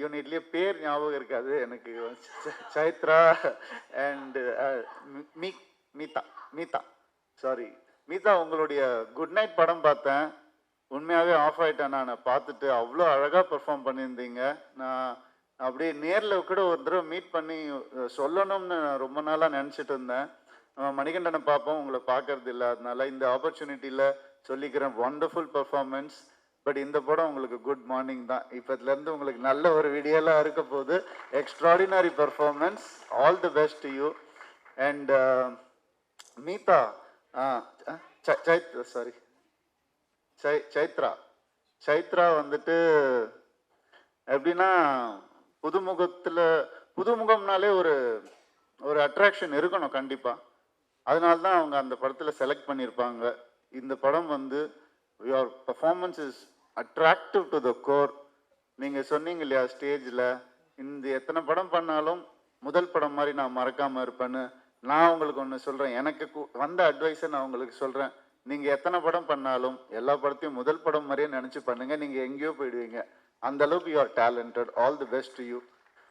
யூனிட்லேயே பேர் ஞாபகம் இருக்காது எனக்கு. Chaitra and Meetha Meetha sorry மீதா, உங்களுடைய குட் நைட் படம் பார்த்தேன். உண்மையாகவே ஆஃப் ஆகிட்டேன். நான் பார்த்துட்டு அவ்வளோ அழகாக பெர்ஃபார்ம் பண்ணியிருந்தீங்க. நான் அப்படியே நேரில் கூட ஒரு தடவை மீட் பண்ணி சொல்லணும்னு ரொம்ப நாளாக நினச்சிட்டு இருந்தேன். மணிகண்டனை பார்ப்போம், உங்களை பார்க்கறது இல்லை. அதனால இந்த ஆப்பர்ச்சுனிட்டியில் சொல்லிக்கிறேன், ஒண்டர்ஃபுல் பெர்ஃபார்மன்ஸ். பட் இந்த படம் உங்களுக்கு குட் மார்னிங் தான். இப்போதுலேருந்து உங்களுக்கு நல்ல ஒரு வீடியோலாம் இருக்க போது. Extraordinary performance, all the best to you. And Meetha, sorry Chaitra வந்துட்டு எப்படின்னா, புதுமுகம்னாலே ஒரு ஒரு அட்ராக்ஷன் இருக்கணும் கண்டிப்பாக. அதனால தான் அவங்க அந்த படத்தில் செலக்ட் பண்ணியிருப்பாங்க. இந்த படம் வந்து your performance is attractive to the core. நீங்கள் சொன்னீங்க இல்லையா ஸ்டேஜில், இந்த எத்தனை படம் பண்ணாலும் முதல் படம் மாதிரி நான் மறக்காமல் இருப்பேன்னு. நான் உங்களுக்கு ஒன்று சொல்கிறேன், எனக்கு வந்த அட்வைஸை நான் உங்களுக்கு சொல்கிறேன். நீங்கள் எத்தனை படம் பண்ணாலும் எல்லா படத்தையும் முதல் படம் மாதிரியே நினச்சி பண்ணுங்கள். நீங்கள் எங்கேயோ போயிடுவீங்க. அந்த அளவுக்கு you are talented. All the best to you.